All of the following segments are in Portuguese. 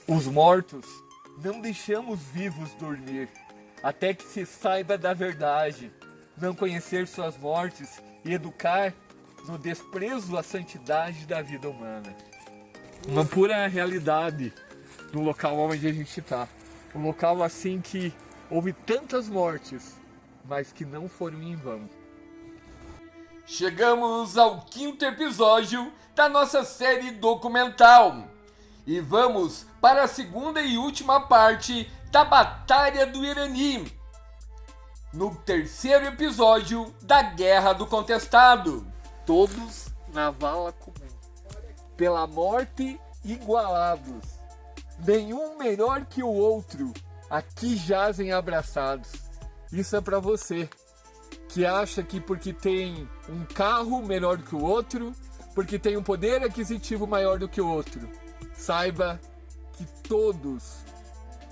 Os mortos não deixamos vivos dormir, até que se saiba da verdade, não conhecer suas mortes e educar no desprezo à santidade da vida humana. Uma pura realidade no local onde a gente está. Um local assim que houve tantas mortes, mas que não foram em vão. Chegamos ao 5º episódio da nossa série documental. E vamos para a 2ª e última parte da Batalha do Irani. No 3º episódio da Guerra do Contestado. Todos na vala comum, pela morte igualados, nenhum melhor que o outro, aqui jazem abraçados. Isso é pra você, que acha que porque tem um carro melhor que o outro, porque tem um poder aquisitivo maior do que o outro, saiba que todos,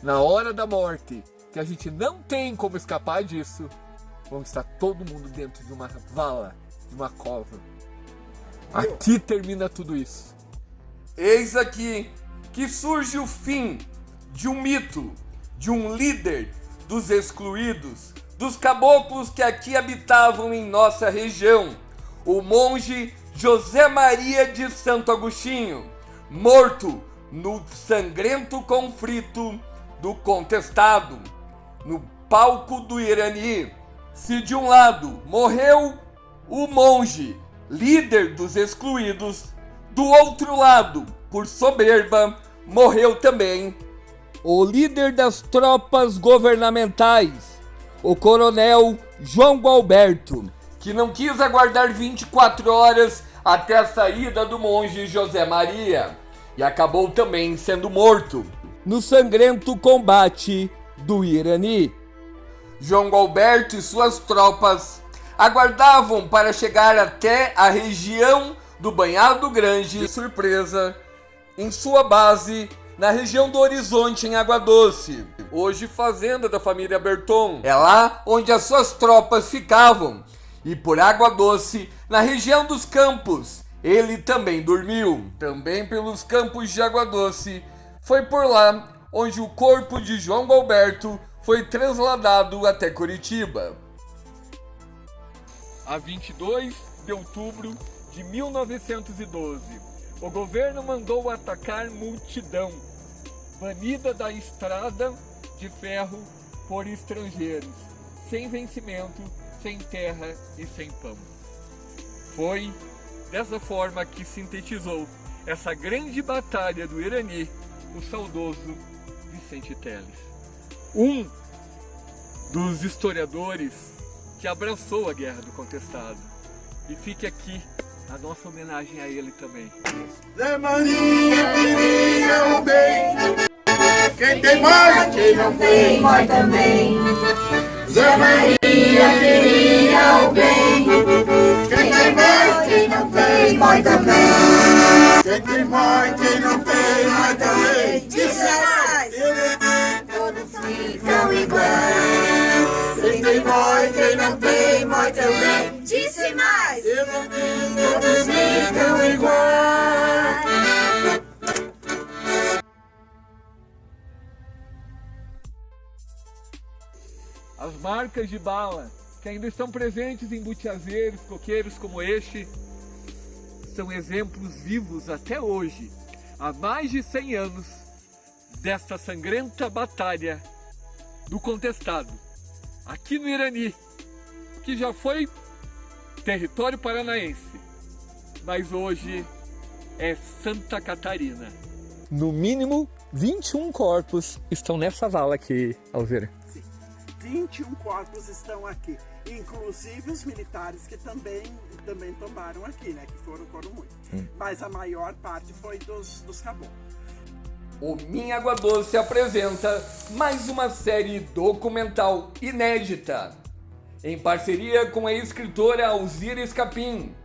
na hora da morte, que a gente não tem como escapar disso, vão estar todo mundo dentro de uma vala, de uma cova. Aqui termina tudo isso. Eis aqui que surge o fim de um mito, de um líder dos excluídos, dos caboclos que aqui habitavam em nossa região, o monge José Maria de Santo Agostinho, morto no sangrento conflito do Contestado, no palco do Irani. Se de um lado morreu o monge, líder dos excluídos, do outro lado, por soberba, morreu também o líder das tropas governamentais, o coronel João Gualberto, que não quis aguardar 24 horas até a saída do monge José Maria e acabou também sendo morto no sangrento combate do Irani. João Gualberto e suas tropas aguardavam para chegar até a região do Banhado Grande de surpresa em sua base na região do Horizonte, em Água Doce, hoje fazenda da família Berton. É lá onde as suas tropas ficavam. E por Água Doce, na região dos Campos, ele também dormiu. Também pelos campos de Água Doce, foi por lá onde o corpo de João Gualberto foi trasladado até Curitiba. A 22 de outubro de 1912, o governo mandou atacar multidão, banida da estrada de ferro por estrangeiros, sem vencimento, sem terra e sem pão. Foi dessa forma que sintetizou essa grande batalha do Irani o saudoso Vicente Teles, um dos historiadores que abraçou a Guerra do Contestado. E fique aqui a nossa homenagem a ele também. Zé Maria queria o bem, quem tem morre, quem não tem morre também. Zé Maria queria o bem, quem tem morre, quem não tem morre também. Quem tem morre, quem não tem morre também. Todos ficam iguais. Quem tem morre, quem não tem morre também. Disse mais! Todos ficam iguais. As marcas de bala que ainda estão presentes em butiazeiros, coqueiros como este, são exemplos vivos até hoje, há mais de 100 anos, desta sangrenta batalha do Contestado, aqui no Irani, que já foi território paranaense, mas hoje é Santa Catarina. No mínimo 21 corpos estão nessa vala aqui, Alveira. 21 corpos estão aqui, inclusive os militares que também tomaram aqui, né? Que foram muitos. Mas a maior parte foi dos caboclos. O Minha Água Doce apresenta mais uma série documental inédita, em parceria com a escritora Alzira Escapim.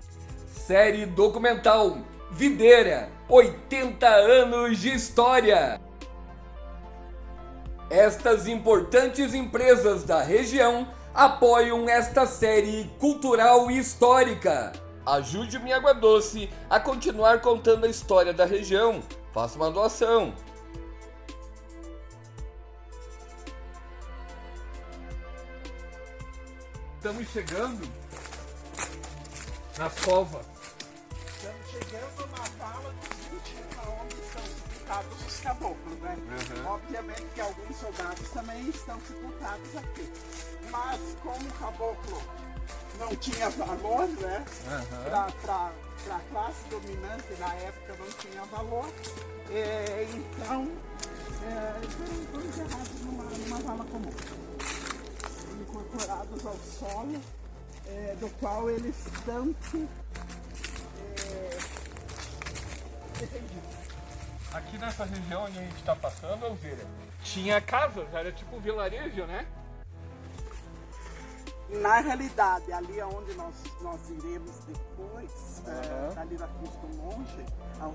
Série documental Videira, 80 anos de história. Estas importantes empresas da região apoiam esta série cultural e histórica. Ajude o Minha Água Doce a continuar contando a história da região. Faça uma doação. estamos chegando nas covas. Estamos chegando na vala dos 21, onde estão sepultados os caboclos, né? Obviamente que alguns soldados também estão sepultados aqui. Mas como o caboclo não tinha valor, né? Para a classe dominante na época não tinha valor, então foram enterrados numa vala comum, incorporados ao solo, do qual eles tanto defendiam. Aqui nessa região onde a gente está passando, Alzira, tinha casas, era tipo um vilarejo, né? Na realidade, ali onde nós iremos depois, ali na Cruz do Monge,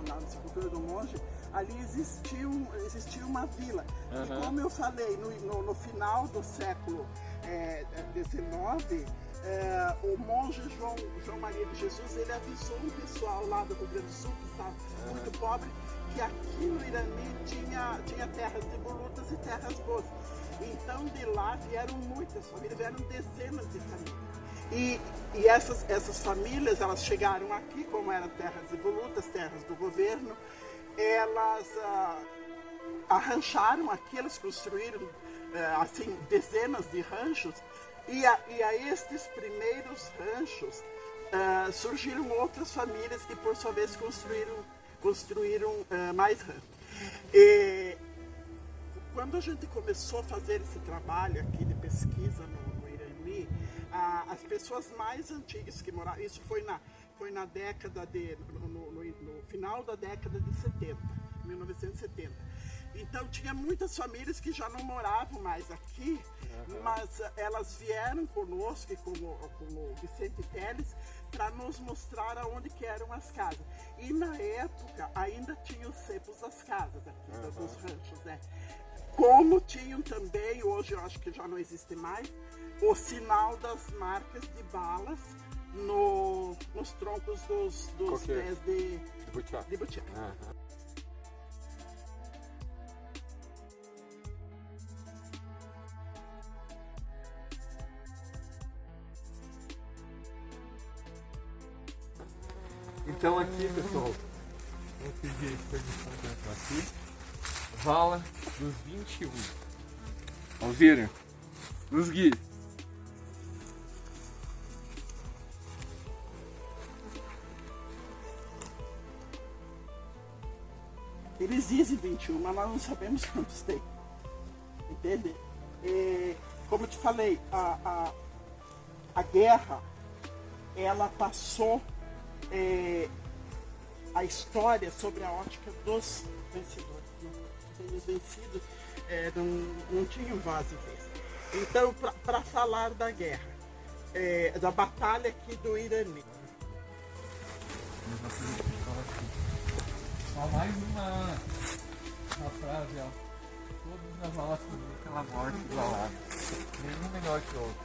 na sepultura do Monge, ali existiu uma vila. E como eu falei, no final do século XIX, o monge João Maria de Jesus, ele avisou um pessoal lá do Rio Grande do Sul, que estava muito pobre, que aqui no Irani tinha terras devolutas e terras boas. Então de lá vieram muitas famílias, vieram dezenas de famílias. E essas famílias, elas chegaram aqui, como eram terras devolutas, terras do governo, elas arrancharam aqui, elas construíram assim, dezenas de ranchos, e a estes primeiros ranchos surgiram outras famílias que por sua vez construíram mais ranchos. Quando a gente começou a fazer esse trabalho aqui de pesquisa no Irani, as pessoas mais antigas que moravam, isso foi na década no final da década de 70, 1970. Então tinha muitas famílias que já não moravam mais aqui, mas elas vieram conosco e com o Vicente Teles para nos mostrar aonde que eram as casas. E na época ainda tinham os cepos das casas aqui, dos ranchos, né? Como tinham também, hoje eu acho que já não existe mais, o sinal das marcas de balas nos troncos dos pés de butiá. Então aqui, pessoal, vou pedir permissão para entrar aqui. Vala dos 21. Alzira, nos guie. Eles dizem 21, mas nós não sabemos quantos tem. Entende? Como eu te falei, a guerra, ela passou a história sobre a ótica dos vencedores. Os vencidos não tinham voz e vez. Então, para falar da guerra, da batalha aqui do Irani. Só mais uma frase, ó. Todos na vala comum pela morte igualada. Nenhum melhor que o outro.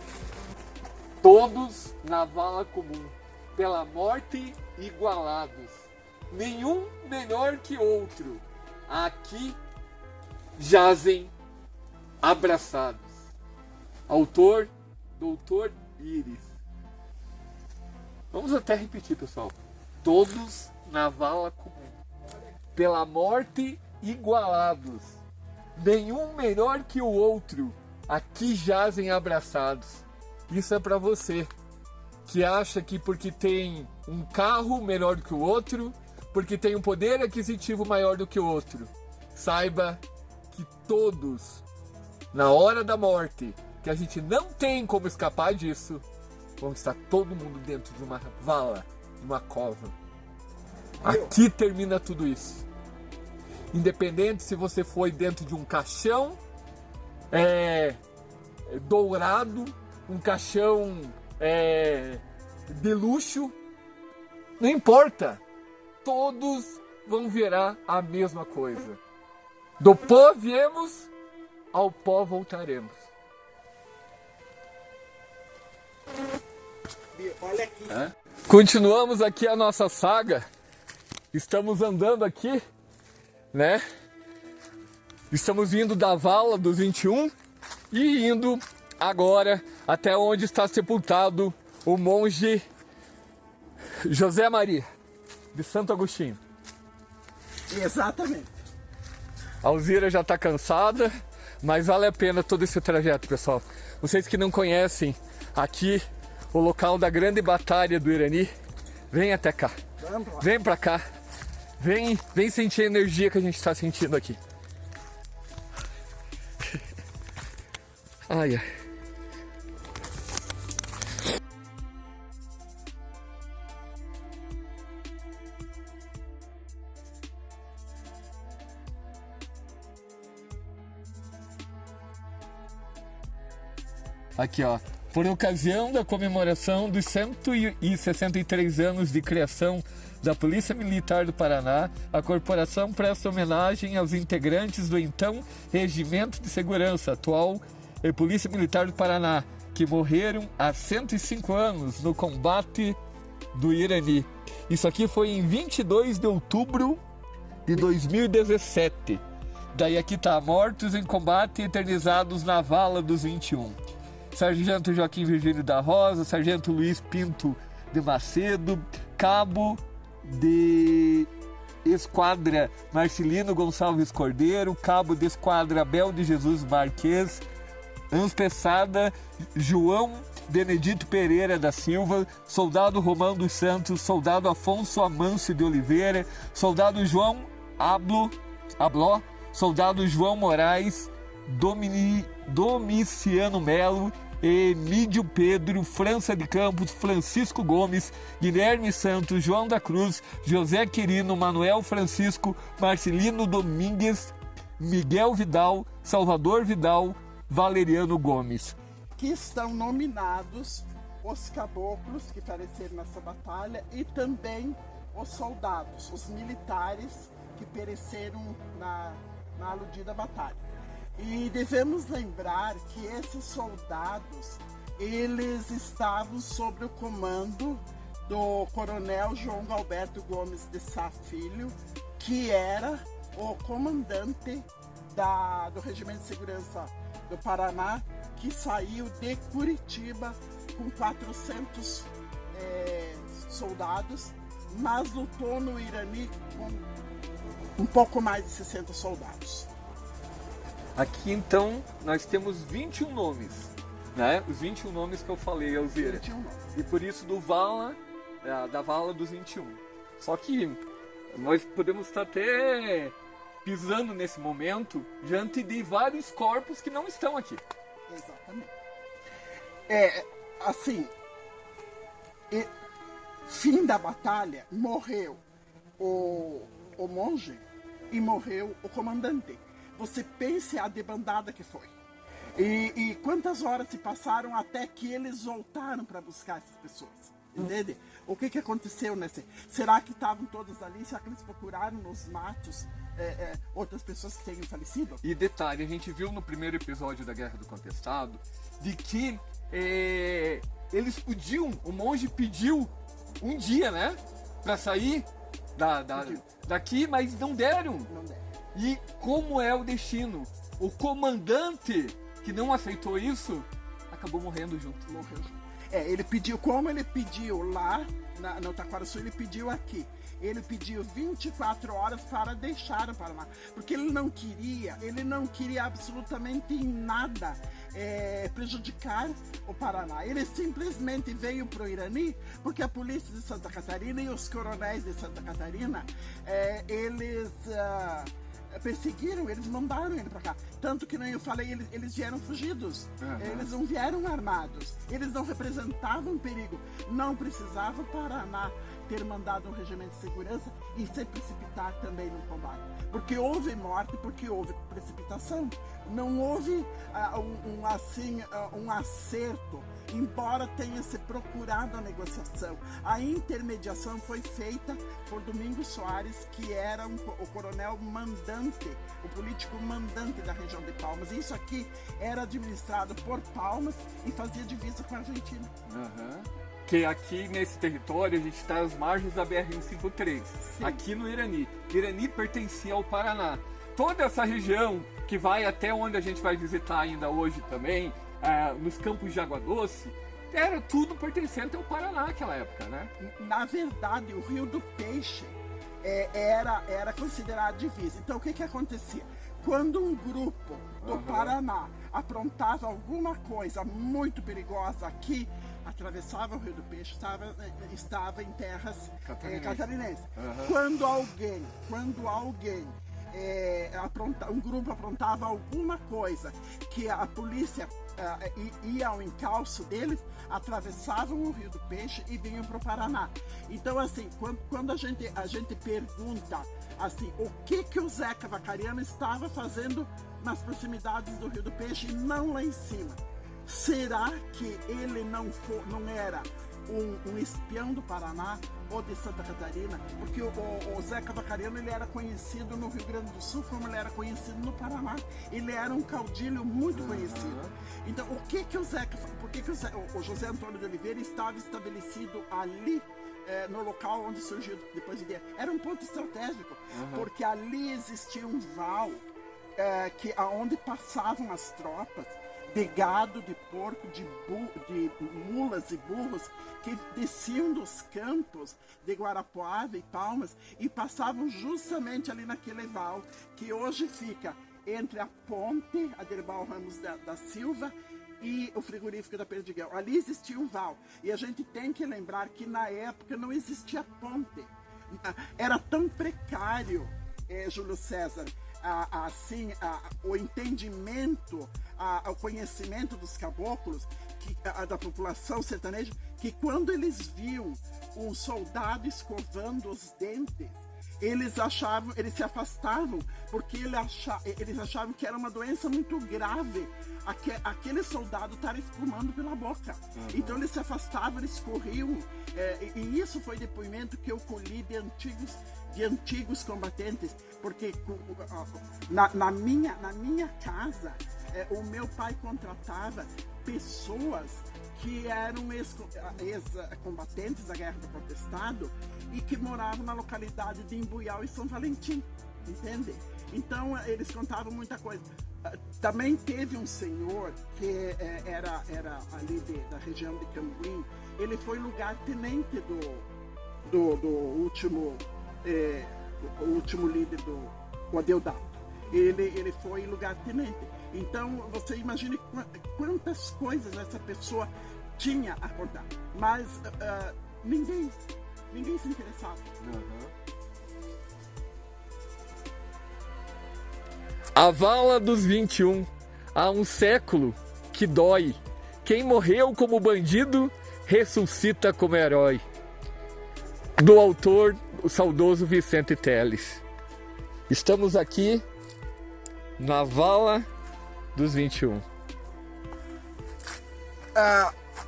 Todos na vala comum pela morte igualados. Nenhum melhor que outro. Aqui jazem abraçados. Autor, Doutor Íris. Vamos até repetir, pessoal. Todos na vala comum, pela morte igualados. Nenhum melhor que o outro. Aqui jazem abraçados. Isso é para você que acha que porque tem um carro melhor do que o outro, porque tem um poder aquisitivo maior do que o outro, saiba que todos, na hora da morte, que a gente não tem como escapar disso, vão estar todo mundo dentro de uma vala, de uma cova. Aqui termina tudo isso. Independente se você foi dentro de um caixão dourado, um caixão de luxo, não importa. Todos vão virar a mesma coisa. Do pó viemos, ao pó voltaremos. Olha aqui. Continuamos aqui a nossa saga. Estamos andando aqui, né? Estamos indo da vala dos 21 e indo agora até onde está sepultado o monge José Maria de Santo Agostinho. Exatamente. A Alzira já está cansada, mas vale a pena todo esse trajeto, pessoal. Vocês que não conhecem aqui o local da grande batalha do Irani, vem até cá. Vem pra cá. Vem sentir a energia que a gente está sentindo aqui. Ai, ai. Aqui, ó, por ocasião da comemoração dos 163 anos de criação da Polícia Militar do Paraná, a corporação presta homenagem aos integrantes do então Regimento de Segurança, atual Polícia Militar do Paraná, que morreram há 105 anos no combate do Irani. Isso aqui foi em 22 de outubro de 2017. Daí aqui tá, mortos em combate eternizados na Vala dos 21. Sargento Joaquim Virgílio da Rosa, Sargento Luiz Pinto de Macedo, Cabo de Esquadra Marcelino Gonçalves Cordeiro, Cabo de Esquadra Abel de Jesus Marques, Anspeçada João Benedito Pereira da Silva, Soldado Romão dos Santos, Soldado Afonso Amâncio de Oliveira, Soldado João Abló, Soldado João Moraes, Domiciano Melo, Emídio Pedro, França de Campos, Francisco Gomes, Guilherme Santos, João da Cruz, José Quirino, Manuel Francisco, Marcelino Domingues, Miguel Vidal, Salvador Vidal, Valeriano Gomes. Que estão nominados os caboclos que pereceram nessa batalha e também os soldados, os militares que pereceram na aludida batalha. E devemos lembrar que esses soldados, eles estavam sob o comando do coronel João Galberto Gomes de Sá Filho, que era o comandante do Regimento de Segurança do Paraná, que saiu de Curitiba com 400 soldados, mas lutou no Irani com um pouco mais de 60 soldados. Aqui então nós temos 21 nomes, né? Os 21 nomes que eu falei, Alzira. 21 nomes. E por isso do Vala, da Vala dos 21. Só que nós podemos estar até pisando nesse momento diante de vários corpos que não estão aqui. Exatamente. Assim, fim da batalha, morreu o monge e morreu o comandante. Você pense a debandada que foi. E quantas horas se passaram até que eles voltaram para buscar essas pessoas. Entende? O que aconteceu nesse? Será que estavam todos ali? Será que eles procuraram nos matos outras pessoas que tenham falecido? E detalhe, a gente viu no primeiro episódio da Guerra do Contestado de que eles podiam, o monge pediu um dia, né? Para sair daqui, mas não deram. Não deram. E como é o destino? O comandante que não aceitou isso acabou morrendo junto. Morreu junto. Ele pediu, como ele pediu lá no Taquaraçu, ele pediu aqui. Ele pediu 24 horas para deixar o Paraná, porque ele não queria absolutamente em nada prejudicar o Paraná. Ele simplesmente veio para o Irani, porque a polícia de Santa Catarina e os coronéis de Santa Catarina, eles perseguiram, eles mandaram ele para cá. Tanto que nem eu falei, eles vieram fugidos. Eles não vieram armados. Eles não representavam perigo. Não precisava o Paraná ter mandado um regimento de segurança e se precipitar também no combate. Porque houve morte, porque houve precipitação. Não houve um acerto, embora tenha se procurado a negociação. A intermediação foi feita por Domingos Soares, que era o coronel mandante, o político mandante da região de Palmas. Isso aqui era administrado por Palmas e fazia divisa com a Argentina. Que aqui nesse território a gente está às margens da BR-153, aqui no Irani. Irani pertencia ao Paraná. Toda essa região que vai até onde a gente vai visitar ainda hoje também, nos campos de água doce, era tudo pertencente ao Paraná naquela época, né? Na verdade, o Rio do Peixe era considerado divisa. Então, o que acontecia? Quando um grupo do Paraná aprontava alguma coisa muito perigosa aqui, atravessava o Rio do Peixe, estava em terras catarinenses. Quando alguém um grupo aprontava alguma coisa que a polícia ia ao encalço deles, atravessavam o Rio do Peixe e vinham para o Paraná. Então, assim, quando a gente pergunta assim, o que o Zeca Vacariano estava fazendo nas proximidades do Rio do Peixe e não lá em cima? Será que ele não era um espião do Paraná ou de Santa Catarina? Porque o Zeca Vacariano, ele era conhecido no Rio Grande do Sul como ele era conhecido no Paraná. Ele era um caudilho muito conhecido. Então, por que o José Antônio de Oliveira estava estabelecido ali, no local onde surgiu depois de guerra? Era um ponto estratégico, porque ali existia um val aonde passavam as tropas de gado, de porco, de mulas e burros que desciam dos campos de Guarapuava e Palmas e passavam justamente ali naquele val que hoje fica entre a ponte Aderbal Ramos da Silva e o frigorífico da Perdigão. Ali existia um val. E a gente tem que lembrar que na época não existia ponte. Era tão precário, Júlio César, o entendimento, o conhecimento dos caboclos, da população sertaneja, que quando eles viam um soldado escovando os dentes, eles se afastavam, porque eles achavam que era uma doença muito grave aquele soldado estar espumando pela boca. Então eles se afastavam, eles corriam, e isso foi depoimento que eu colhi de antigos combatentes, porque na minha casa, o meu pai contratava pessoas que eram ex-combatentes da Guerra do Contestado e que moravam na localidade de Imbuial e São Valentim, entende? Então eles contavam muita coisa. Também teve um senhor que era ali da região de Cambuim. Ele foi lugar-tenente do último líder do Adeodato. Ele foi lugar-tenente. Então você imagine quantas coisas essa pessoa tinha a contar. Mas ninguém se interessava. A vala dos 21, há um século que dói. Quem morreu como bandido, ressuscita como herói. Do autor, o saudoso Vicente Teles. Estamos aqui na vala dos 21.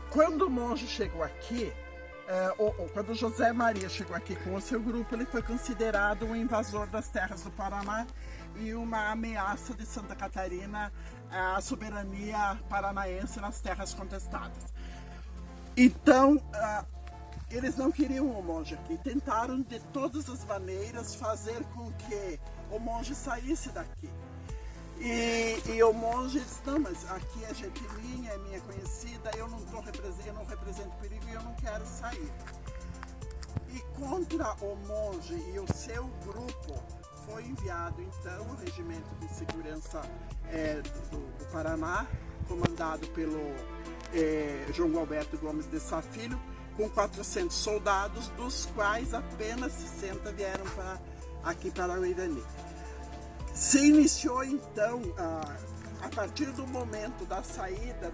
Quando o monge chegou aqui, quando José Maria chegou aqui com o seu grupo, ele foi considerado um invasor das terras do Paraná e uma ameaça de Santa Catarina à soberania paranaense nas terras contestadas. Então, eles não queriam o monge aqui, tentaram de todas as maneiras fazer com que o monge saísse daqui. E o monge disse, não, mas aqui é gente minha, é minha conhecida, eu não represento perigo e eu não quero sair. E contra o monge e o seu grupo foi enviado então o Regimento de Segurança do Paraná, comandado pelo João Alberto Gomes de Sá Filho, com 400 soldados, dos quais apenas 60 vieram aqui para o Irani. Se iniciou então, a partir do momento da saída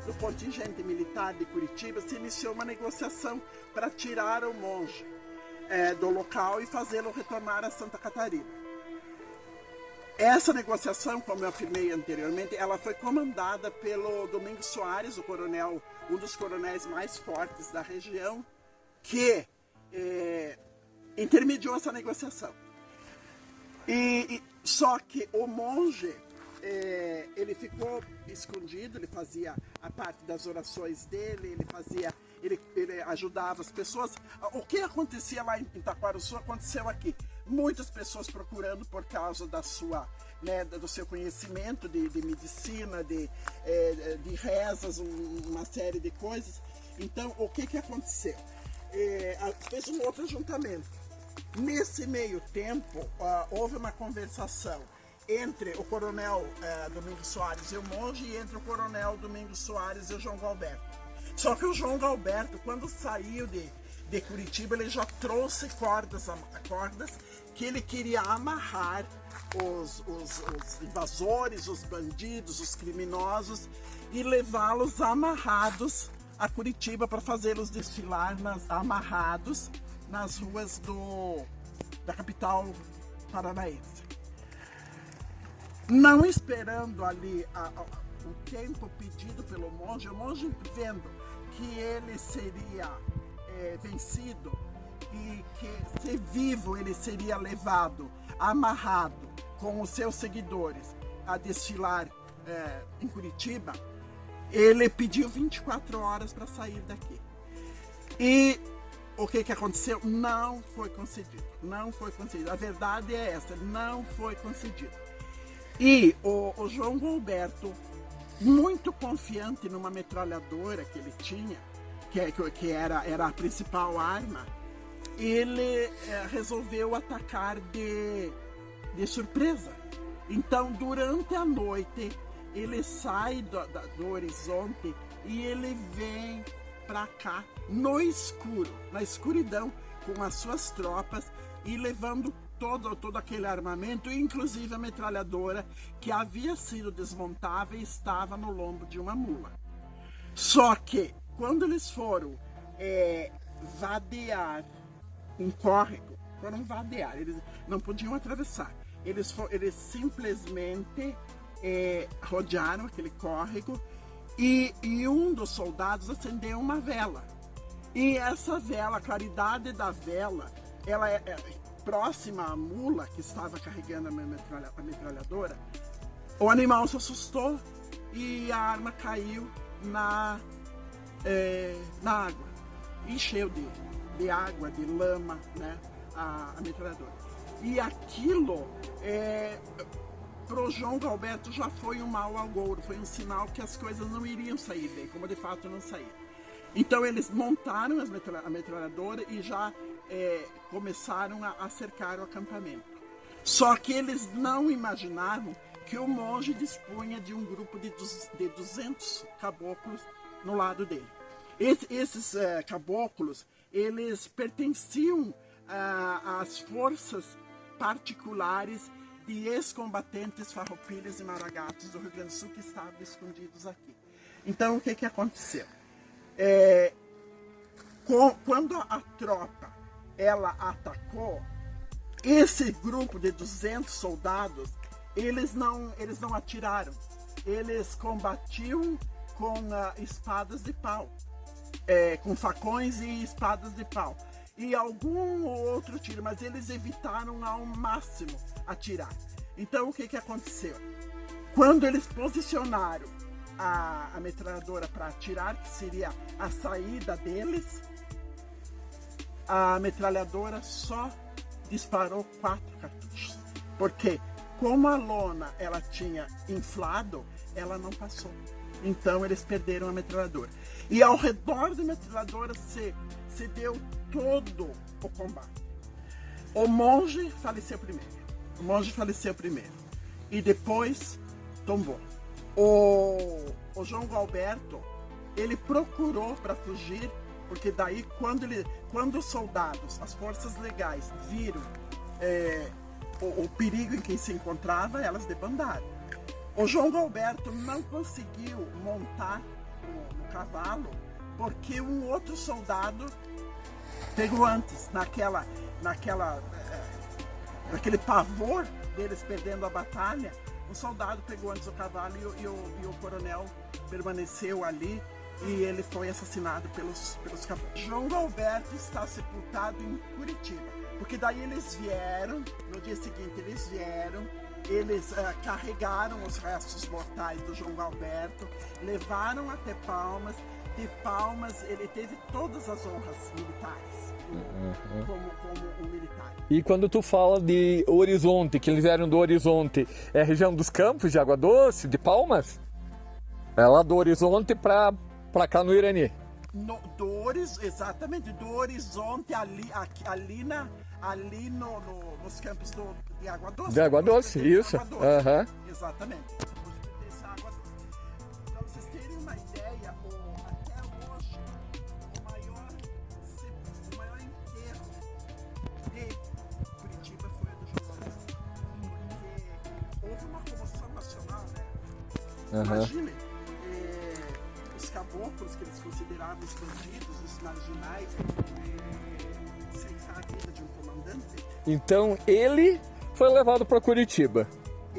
do contingente militar de Curitiba, se iniciou uma negociação para tirar o monge do local e fazê-lo retornar a Santa Catarina. Essa negociação, como eu afirmei anteriormente, ela foi comandada pelo Domingos Soares, um dos coronéis mais fortes da região, que intermediou essa negociação. Só que o monge, ele ficou escondido, ele fazia a parte das orações dele, ele ajudava as pessoas. O que acontecia lá em Taquarussu aconteceu aqui. Muitas pessoas procurando por causa da sua né, do seu conhecimento de medicina, de rezas, uma série de coisas. Então, o que aconteceu? Fez um outro ajuntamento. Nesse meio tempo, houve uma conversação entre o coronel Domingos Soares e o monge, e entre o coronel Domingos Soares e o João Galberto. Só que o João Galberto, quando saiu de Curitiba, ele já trouxe cordas que ele queria amarrar os invasores, os bandidos, os criminosos, e levá-los amarrados a Curitiba para fazê-los desfilar amarrados nas ruas da capital paranaense. Não esperando ali o tempo pedido pelo monge, o monge vendo que ele seria vencido e que, se vivo, ele seria levado, amarrado com os seus seguidores a desfilar em Curitiba, ele pediu 24 horas para sair daqui. E o que aconteceu? Não foi concedido. Não foi concedido. A verdade é essa, não foi concedido. E o João Galberto, muito confiante numa metralhadora que ele tinha, que era a principal arma, ele resolveu atacar de surpresa. Então, durante a noite, ele sai do horizonte e ele vem para cá, no escuro, na escuridão, com as suas tropas, e levando todo aquele armamento, inclusive a metralhadora, que havia sido desmontada e estava no lombo de uma mula. Só que, quando eles foram vadear um córrego, eles não podiam atravessar. Eles simplesmente rodearam aquele córrego, e um dos soldados acendeu uma vela. E essa vela, a claridade da vela, ela é próxima à mula que estava carregando a metralhadora. O animal se assustou e a arma caiu na água. Encheu de água, de lama, né, a metralhadora. E aquilo, pro João Galberto, já foi um mau agouro, foi um sinal que as coisas não iriam sair bem, como de fato não saíram. Então eles montaram a metralhadora e já começaram a cercar o acampamento. Só que eles não imaginavam que o monge dispunha de um grupo de 200 caboclos no lado dele. Esses caboclos, eles pertenciam às forças particulares de ex-combatentes farroupilhas e maragatos do Rio Grande do Sul que estavam escondidos aqui. Então, o que aconteceu? Quando a tropa ela atacou, esse grupo de 200 soldados, eles não atiraram, eles combatiam com espadas de pau, com facões e espadas de pau, e algum outro tiro, mas eles evitaram ao máximo atirar. Então, o que aconteceu? Quando eles posicionaram a metralhadora para atirar, que seria a saída deles, a metralhadora só disparou 4 cartuchos. Porque, como a lona ela tinha inflado, ela não passou. Então eles perderam a metralhadora. E ao redor da metralhadora se deu todo o combate. O monge faleceu primeiro. E depois tombou. O João Galberto, ele procurou para fugir, porque daí quando os soldados, as forças legais, viram o perigo em que se encontrava, elas debandaram. O João Galberto não conseguiu montar no cavalo, porque um outro soldado pegou antes, naquele pavor deles perdendo a batalha. O soldado pegou antes o cavalo e o coronel permaneceu ali, e ele foi assassinado pelos caboclos. João Galberto está sepultado em Curitiba, porque daí eles vieram, no dia seguinte eles carregaram os restos mortais do João Galberto, levaram até Palmas. De Palmas ele teve todas as honras militares. como um militar. E quando tu fala de Horizonte, que eles eram do Horizonte, é a região dos Campos, de Água Doce, de Palmas? É lá do Horizonte pra cá no Irani. Exatamente, do Horizonte ali nos campos de Água Doce. De Água Doce, isso. Aham. Exatamente. Para vocês terem uma ideia, até hoje, o maior enterro de Curitiba foi o do João Lourenço. Porque houve uma comoção nacional, né? Imaginem, os caboclos que eles consideravam os bandidos, os marginais, ceifar a vida de um comandante. Então ele foi levado para Curitiba,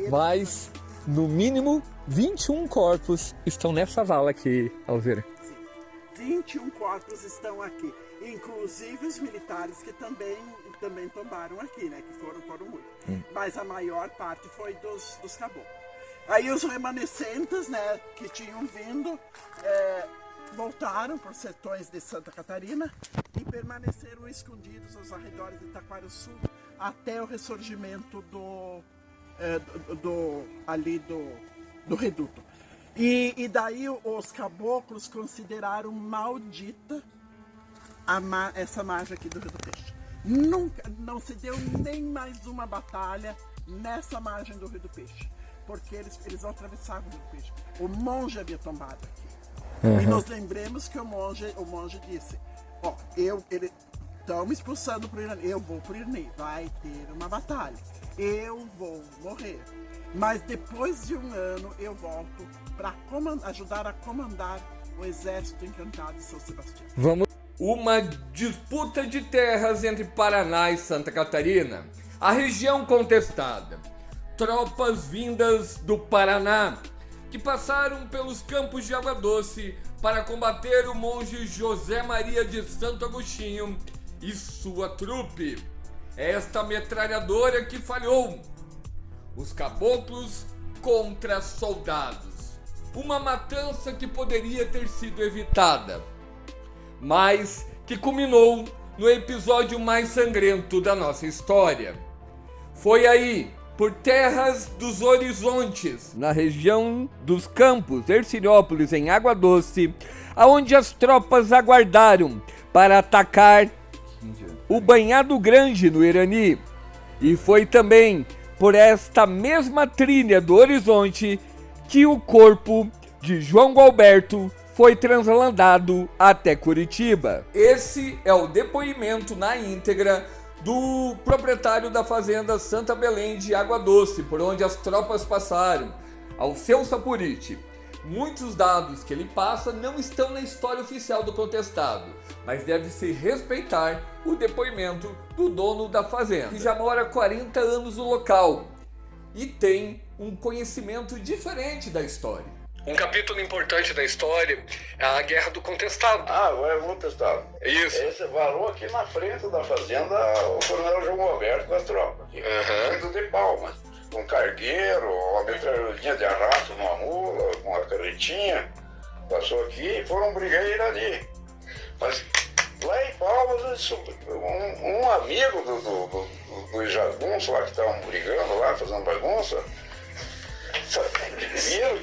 mas no mínimo 21 corpos estão nessa vala aqui, Alzira. Sim, 21 corpos estão aqui, inclusive os militares que também tombaram aqui, né? Que foram muitos. Mas a maior parte foi dos caboclos. Aí os remanescentes, né, que tinham vindo, voltaram por sertões de Santa Catarina e permaneceram escondidos aos arredores de Taquarussu até o ressurgimento do reduto. E daí os caboclos consideraram maldita essa margem aqui do Rio do Peixe. Não se deu nem mais uma batalha nessa margem do Rio do Peixe, porque eles atravessavam o Rio do Peixe. O monge havia tombado aqui. E nós lembremos que o monge disse, estão me expulsando para o Irani, eu vou para o Irani, vai ter uma batalha, eu vou morrer, mas depois de um ano eu volto para ajudar a comandar o exército encantado de São Sebastião. Uma disputa de terras entre Paraná e Santa Catarina, a região contestada, tropas vindas do Paraná, que passaram pelos campos de Água Doce para combater o monge José Maria de Santo Agostinho e sua trupe. Esta metralhadora que falhou. Os caboclos contra soldados. Uma matança que poderia ter sido evitada, mas que culminou no episódio mais sangrento da nossa história. Foi aí, por terras dos Horizontes, na região dos Campos, Hercilópolis, em Água Doce, aonde as tropas aguardaram para atacar o Banhado Grande no Irani. E foi também por esta mesma trilha do Horizonte que o corpo de João Gualberto foi transladado até Curitiba. Esse é o depoimento na íntegra do proprietário da fazenda Santa Belém de Água Doce, por onde as tropas passaram, Alceu Sapuriti. Muitos dados que ele passa não estão na história oficial do contestado, mas deve-se respeitar o depoimento do dono da fazenda, que já mora há 40 anos no local e tem um conhecimento diferente da história. Um capítulo importante da história é a Guerra do Contestado. Agora vou testar. Isso. Esse varou aqui na frente da fazenda o coronel João Alberto com as tropas. Vindo de Palmas. Com cargueiro, uma metralhadinha de arrasto numa mula, com uma carretinha. Passou aqui e foram brigar em Irani. Mas lá em Palmas, um amigo do jagunço lá que estavam brigando lá, fazendo bagunça, viram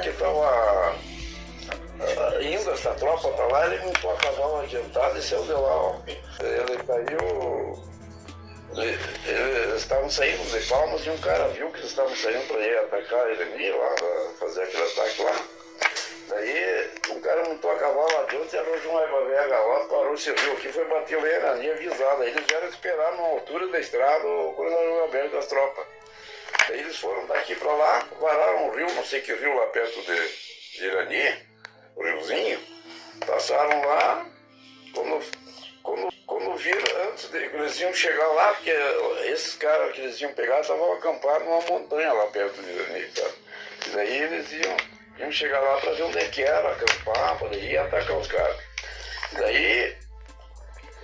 que estava indo essa tropa para lá, ele montou a cavalo adiantado e saiu de lá, ó. Ele caiu. Eles estavam saindo de Palmas e um cara viu que eles estavam saindo para ir atacar ele lá, fazer aquele ataque lá. Daí um cara montou a cavalo adiante e arrojou uma égua velha lá, parou, se viu aqui, foi bater o Irani avisado. Aí eles vieram esperar na altura da estrada o coronel Alberto das tropas. Aí eles foram daqui para lá, vararam um rio, não sei que rio lá perto de Irani, o riozinho, passaram lá, quando viram, antes de que eles iam chegar lá, porque esses caras que eles iam pegar estavam acampados numa montanha lá perto de Irani, tá? E daí eles iam chegar lá para ver onde é que era, acampar, para ir atacar os caras. E daí,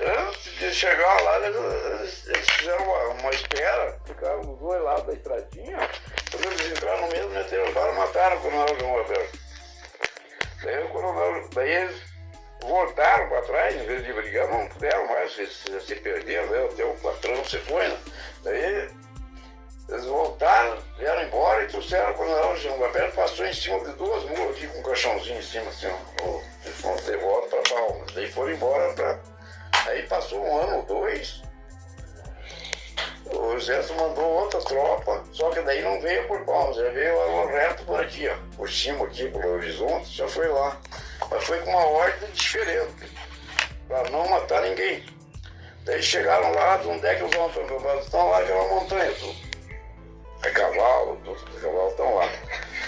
antes de chegar lá, eles fizeram uma espera, ficaram os dois lados da estradinha. Quando eles entraram no mesmo, meteram para mataram o coronel João Alberto. Daí o coronel, daí eles voltaram para trás, em vez de brigar, não puderam mais, se perderam, né? Até o patrão se foi, né? Daí eles voltaram, vieram embora e trouxeram o coronel João Gabel, passou em cima de 2 mulas aqui com um caixãozinho em cima, assim, ó. Eles foram de volta para Palmas, daí foram embora para. Aí passou 1 ano ou 2. O exército mandou outra tropa, só que daí não veio por Palmas, já veio reto por aqui, ó, por cima aqui, pelo horizonte, já foi lá. Mas foi com uma ordem diferente, para não matar ninguém. Daí chegaram lá, onde é que os homens estão lá, aquela montanha, tudo. É cavalo, todos os cavalos estão lá.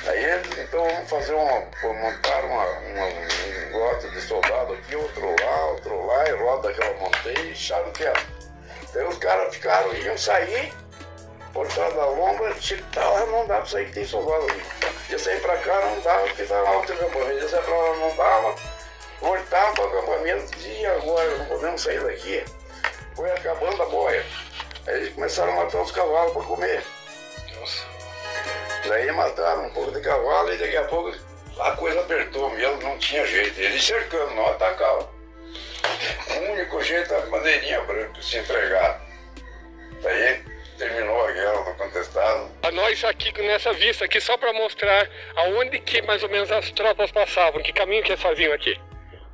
Aí eles, então, montar um lote de soldado aqui, outro lá, e roda aquela montanha e deixaram quieto. Daí os caras iam sair, por trás da lombra, tá lá, não dá pra sair que tem soldado ali. Ia sair pra cá, não dava, porque tava lá outro acampamento. Ia sair pra lá, não dava, voltava pro acampamento e agora não podemos sair daqui. Foi acabando a boia. Aí eles começaram a matar os cavalos pra comer. Nossa. Daí mataram um pouco de cavalo e daqui a pouco a coisa apertou mesmo, não tinha jeito. Eles cercando, não atacavam. O único jeito era a bandeirinha branca se entregar. Daí terminou a guerra no contestado. A nós aqui nessa vista aqui só para mostrar aonde que mais ou menos as tropas passavam, que caminho que eles faziam aqui.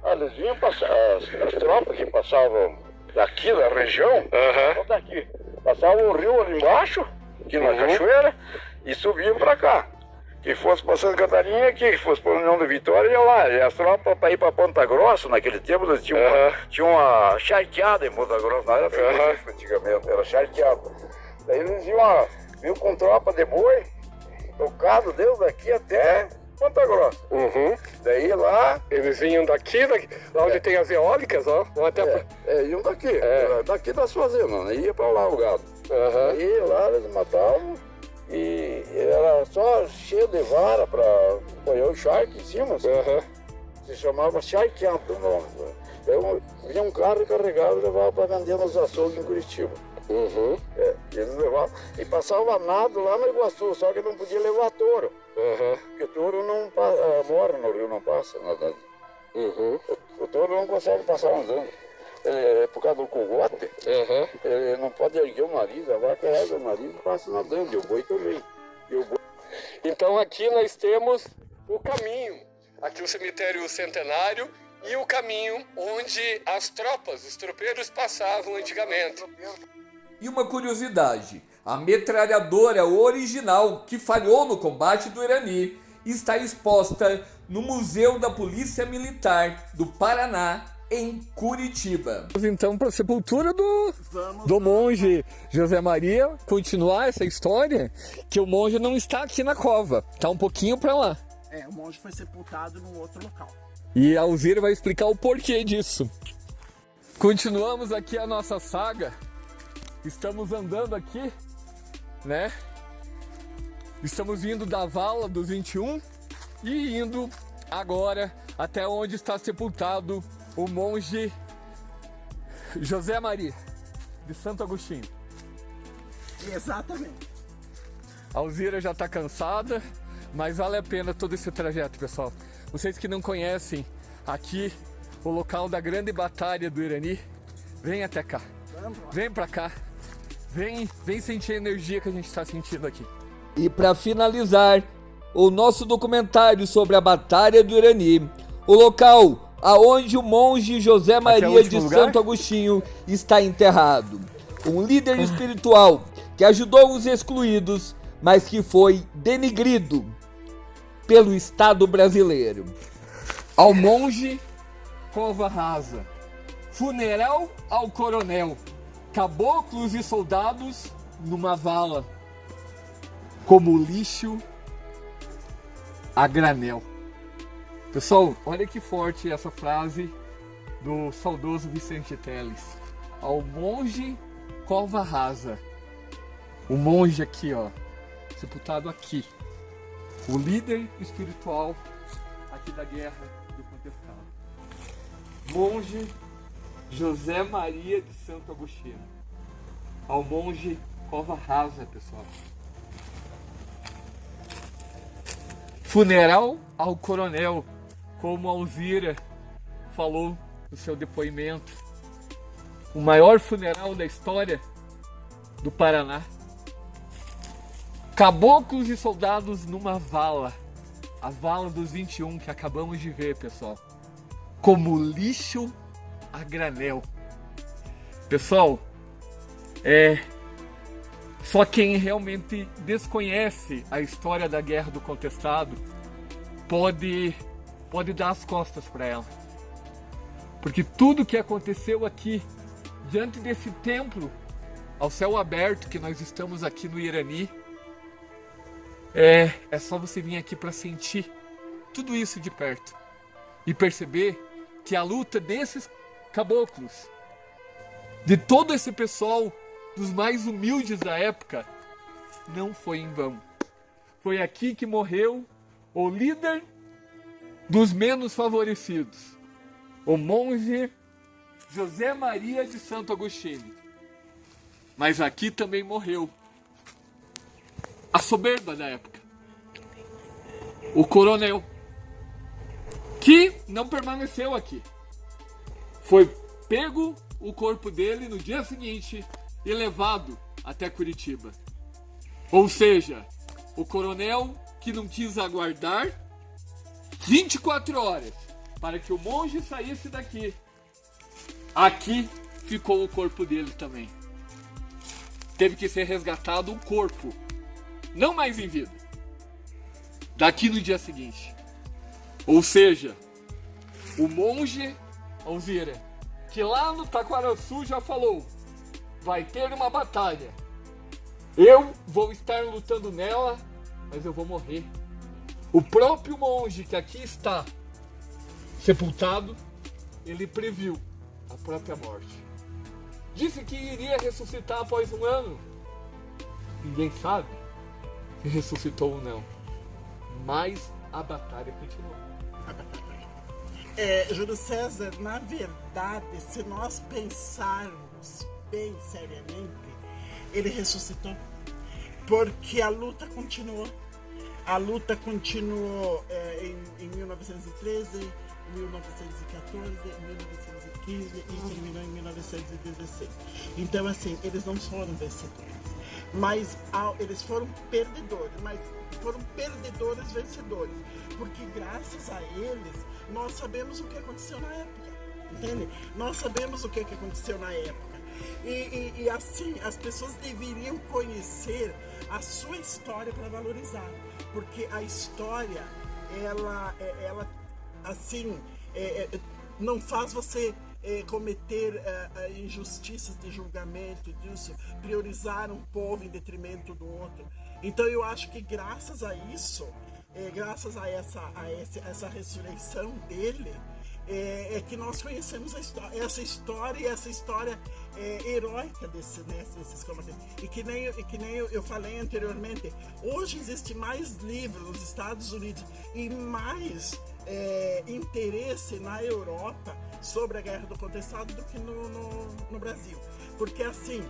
Eles vinham passar, as tropas que passavam daqui da região, ou daqui, passavam o rio ali embaixo, aqui na cachoeira, e subiam para cá. Que fosse para Santa Catarina aqui, que fosse para a União da Vitória, ia lá. E as tropas para ir para Ponta Grossa, naquele tempo, eles tinham uma charqueada em Ponta Grossa, não era frigorífico antigamente, era charqueada. Daí eles iam com tropa de boi, tocado desde daqui até Ponta Grossa. Daí lá... Eles vinham daqui lá onde tem as eólicas, ó. Iam daqui, daqui das fazendas, né? Ia para lá o gado. Aí lá eles matavam. E era só cheio de vara para apoiar o charque em cima, se chamava charqueado o nome. Então vinha um carro carregado e levava para vender nos açougues em Curitiba. Eles levavam e passavam nado lá no Iguaçu, só que não podia levar touro. Porque touro não mora no rio, não passa nadando. O touro não consegue passar andando. Por causa do cogote, ele não pode erguer o nariz, a vaca ergue o nariz e passa nadando, e o boi também. Então aqui nós temos o caminho, aqui o cemitério centenário e o caminho onde as tropas, os tropeiros passavam antigamente. E uma curiosidade, a metralhadora original que falhou no combate do Irani está exposta no Museu da Polícia Militar do Paraná, em Curitiba. Então, para a sepultura do monge José Maria, continuar essa história, que o monge não está aqui na cova, está um pouquinho para lá. O monge foi sepultado num outro local. E a Alzira vai explicar o porquê disso. Continuamos aqui a nossa saga, estamos andando aqui, né? Estamos indo da vala dos 21 e indo agora até onde está sepultado o monge José Maria, de Santo Agostinho. Exatamente. A Alzira já está cansada, mas vale a pena todo esse trajeto, pessoal. Vocês que não conhecem aqui o local da grande batalha do Irani, vem até cá. Vem pra cá. Vem sentir a energia que a gente está sentindo aqui. E para finalizar, o nosso documentário sobre a Batalha do Irani, o local aonde o monge José Maria de Santo Agostinho está enterrado. Um líder espiritual que ajudou os excluídos, mas que foi denigrido pelo Estado brasileiro. Ao monge, cova rasa. Funeral ao coronel. Caboclos e soldados numa vala. Como lixo a granel. Pessoal, olha que forte essa frase do saudoso Vicente Teles. Ao monge, cova rasa. O monge aqui, ó, sepultado aqui. O líder espiritual aqui da guerra do contestado. Monge José Maria de Santo Agostinho. Ao monge, cova rasa, pessoal. Funeral ao coronel. como a Alzira falou no seu depoimento, o maior funeral da história do Paraná. Caboclos e soldados numa vala, a vala dos 21 que acabamos de ver, pessoal, como lixo a granel. Pessoal, só quem realmente desconhece a história da Guerra do Contestado pode dar as costas para ela. Porque tudo que aconteceu aqui, diante desse templo ao céu aberto que nós estamos aqui no Irani, é só você vir aqui para sentir tudo isso de perto e perceber que a luta desses caboclos, de todo esse pessoal, dos mais humildes da época, não foi em vão. Foi aqui que morreu o líder dos menos favorecidos, o monge José Maria de Santo Agostinho. Mas aqui também morreu a soberba da época, o coronel, que não permaneceu aqui. Foi pego o corpo dele no dia seguinte e levado até Curitiba. Ou seja, o coronel que não quis aguardar 24 horas para que o monge saísse daqui, aqui ficou o corpo dele também. Teve que ser resgatado o corpo, não mais em vida, daqui no dia seguinte. Ou seja, o monge Alzira, que lá no Taquaraçu já falou, vai ter uma batalha, eu vou estar lutando nela, mas eu vou morrer. O próprio monge que aqui está sepultado, ele previu a própria morte. Disse que iria ressuscitar após 1 ano. Ninguém sabe se ressuscitou ou não. Mas a batalha continuou. Júlio César, na verdade, se nós pensarmos bem seriamente, ele ressuscitou. Porque a luta continuou. A luta continuou em 1913, 1914, 1915 e terminou em 1916. Então, assim, eles não foram vencedores, mas eles foram perdedores, mas foram perdedores vencedores, porque graças a eles nós sabemos o que aconteceu na época, entende? Nós sabemos o que aconteceu na época. E assim, as pessoas deveriam conhecer a sua história para valorizar, porque a história, ela assim, não faz você cometer injustiças de julgamento, disso, priorizar um povo em detrimento do outro. Então eu acho que graças a isso, graças a essa ressurreição dele, é que nós conhecemos essa história heróica desses combatentes. E que nem eu falei anteriormente, hoje existe mais livros nos Estados Unidos e mais interesse na Europa sobre a Guerra do Contestado do que no Brasil. Porque assim,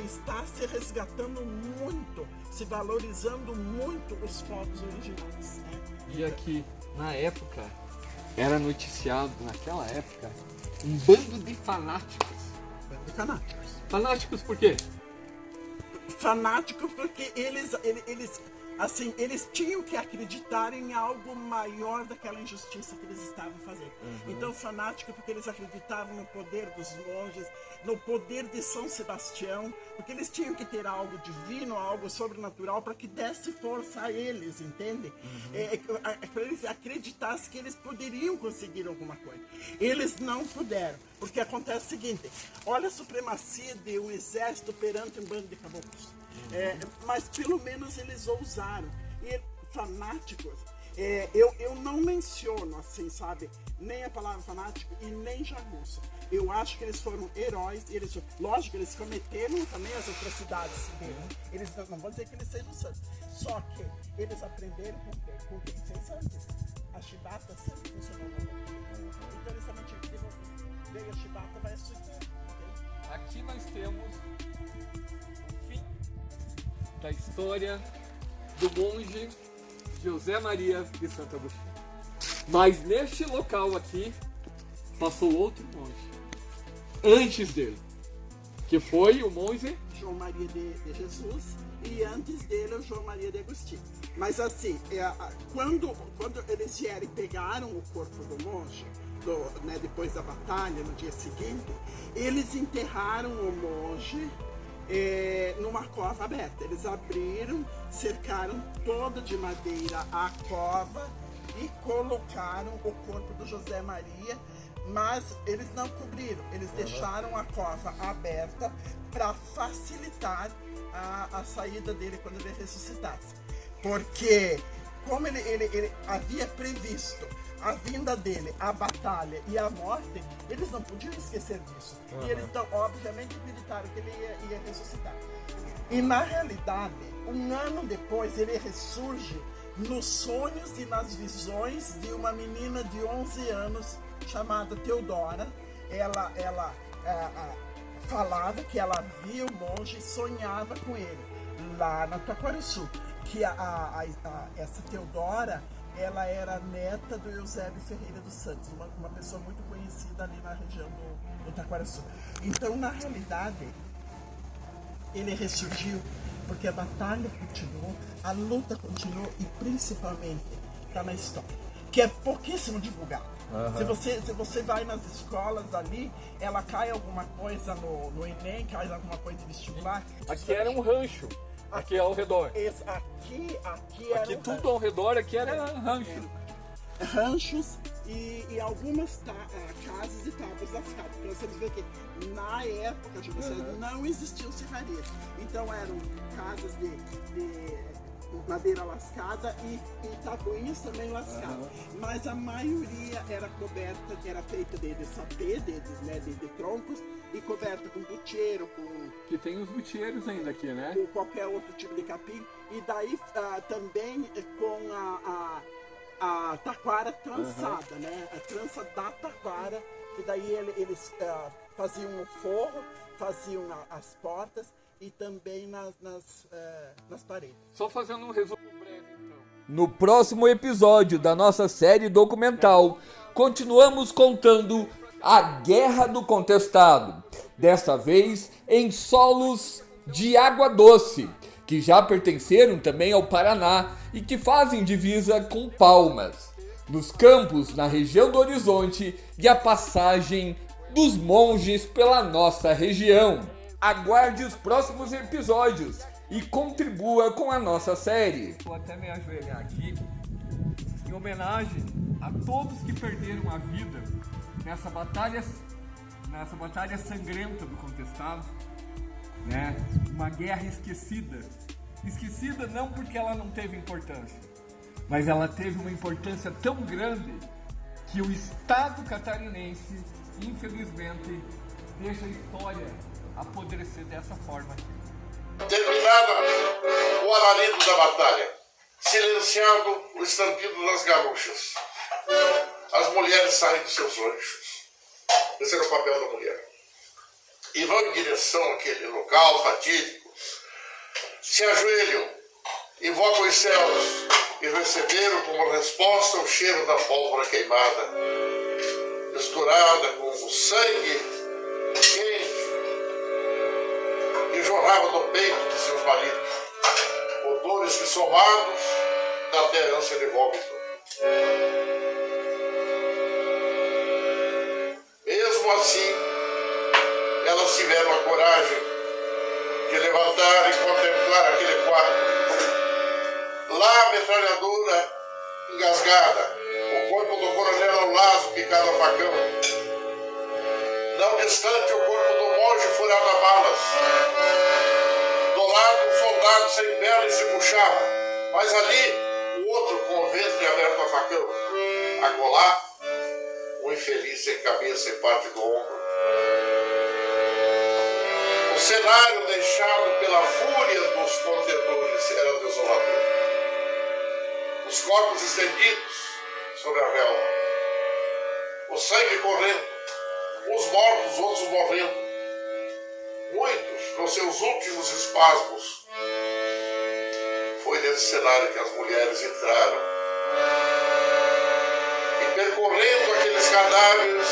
está se resgatando muito, se valorizando muito os povos originais, né? E aqui, na época, era noticiado, naquela época, um bando de fanáticos. Fanáticos por quê? Fanáticos porque eles tinham que acreditar em algo maior daquela injustiça que eles estavam fazendo. Então, fanático porque eles acreditavam no poder dos monges, no poder de São Sebastião, porque eles tinham que ter algo divino, algo sobrenatural para que desse força a eles, entende? Para eles acreditassem que eles poderiam conseguir alguma coisa. Eles não puderam, porque acontece o seguinte: olha a supremacia de um exército perante um bando de caboclos. Mas pelo menos eles ousaram. E fanáticos, eu não menciono assim, sabe, nem a palavra fanático e nem jagunço. Eu acho que eles foram heróis. Lógico, eles cometeram também as atrocidades deles. Eles não vou dizer que eles sejam santos, só que eles aprenderam com quem fez antes. A chibata sempre funcionou muito. Então eles também tinham que devolver. Veio a chibata, vai assustar. Aqui nós temos o fim da história do monge José Maria de Santo Agostinho. Mas neste local aqui passou outro monge antes dele, que foi o monge João Maria de Jesus, e antes dele o João Maria de Agostinho. Mas assim, quando eles vieram e pegaram o corpo do monge, depois da batalha, no dia seguinte, eles enterraram o monge numa cova aberta. Eles abriram, cercaram toda de madeira a cova e colocaram o corpo do José Maria, mas eles não cobriram, eles deixaram a cova aberta para facilitar a saída dele quando ele ressuscitasse. Porque, como ele havia previsto a vinda dele, a batalha e a morte, eles não podiam esquecer disso. E eles, então, obviamente, acreditaram que ele ia ressuscitar. E, na realidade, um ano depois, ele ressurge nos sonhos e nas visões de uma menina de 11 anos chamada Teodora. Ela falava que ela via o monge e sonhava com ele, lá na Taquarussu. Que essa Teodora, ela era neta do Eusébio Ferreira dos Santos, uma pessoa muito conhecida ali na região do Taquarussu. Então, na realidade, ele ressurgiu porque a batalha continuou, a luta continuou e principalmente está na história, que é pouquíssimo divulgado. Se você vai nas escolas ali, ela cai alguma coisa no Enem, cai alguma coisa de vestibular. Aqui era um rancho, aqui ao redor. Aqui Tudo ao redor aqui era rancho. Ranchos e algumas casas e tábuas lascadas. Para vocês verem que na época de vocês não existiam serrarias. Então eram casas de madeira lascada e tabuinhas também lascadas. Mas a maioria era coberta, era feita de sapê, de troncos, e coberta com butcheiro, Que tem os butieiros ainda aqui, né? com qualquer outro tipo de capim. E daí também com a taquara trançada, né? A trança da taquara, que daí eles faziam o forro, faziam as portas e também nas paredes. Só fazendo um resumo breve, então. No próximo episódio da nossa série documental, continuamos contando a Guerra do Contestado, desta vez em solos de água doce, que já pertenceram também ao Paraná e que fazem divisa com Palmas, nos campos na região do Horizonte e a passagem dos monges pela nossa região. Aguarde os próximos episódios e contribua com a nossa série. Vou até me ajoelhar aqui em homenagem a todos que perderam a vida nessa batalha sangrenta do Contestado, né? Uma guerra esquecida. Esquecida não porque ela não teve importância, mas ela teve uma importância tão grande que o Estado catarinense, infelizmente, deixa a história apodrecer dessa forma aqui. Terminada o alarido da batalha, silenciado o estampido das gaúchas, as mulheres saem dos seus ranchos. Esse era o papel da mulher. E vão em direção àquele local fatídico, se ajoelham, invocam os céus e receberam como resposta o cheiro da pólvora queimada, misturada com o sangue quente que jorrava do peito de seus maridos, odores que somados da até ânsia de vômito. Mesmo assim, elas tiveram a coragem de levantar e contemplar aquele quadro. Lá, a metralhadora engasgada, o corpo do coronel ao laço picado a facão. Não distante, o corpo do monge furado a balas. Do lado, um soldado sem perna e se puxava, mas ali, o outro com o ventre aberto a facão. Acolá, o infeliz sem cabeça e parte do ombro. O cenário deixado pela fúria dos contendores era desolador. Os corpos estendidos sobre a relva, o sangue correndo, uns mortos, outros morrendo, muitos nos seus últimos espasmos. Foi nesse cenário que as mulheres entraram percorrendo aqueles cadáveres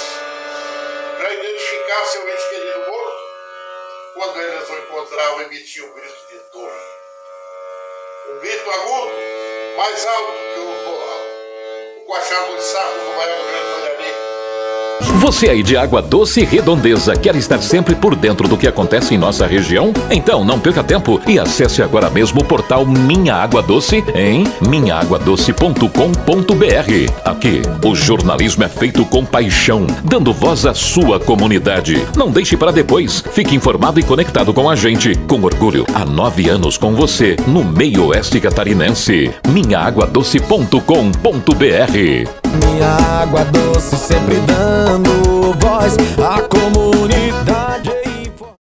para identificar seu ente querido morto. Quando eles o encontravam, emitiam um grito de dor. Um grito agudo, mais alto que o coachado de saco do maior do grande Manhari. Você aí de Água Doce Redondeza quer estar sempre por dentro do que acontece em nossa região? Então não perca tempo e acesse agora mesmo o portal Minha Água Doce em minhaaguadoce.com.br. Aqui, o jornalismo é feito com paixão, dando voz à sua comunidade. Não deixe para depois. Fique informado e conectado com a gente. Com orgulho, há 9 anos com você, no meio oeste catarinense. minhaaguadoce.com.br. Minha Água Doce sempre dando voz à comunidade.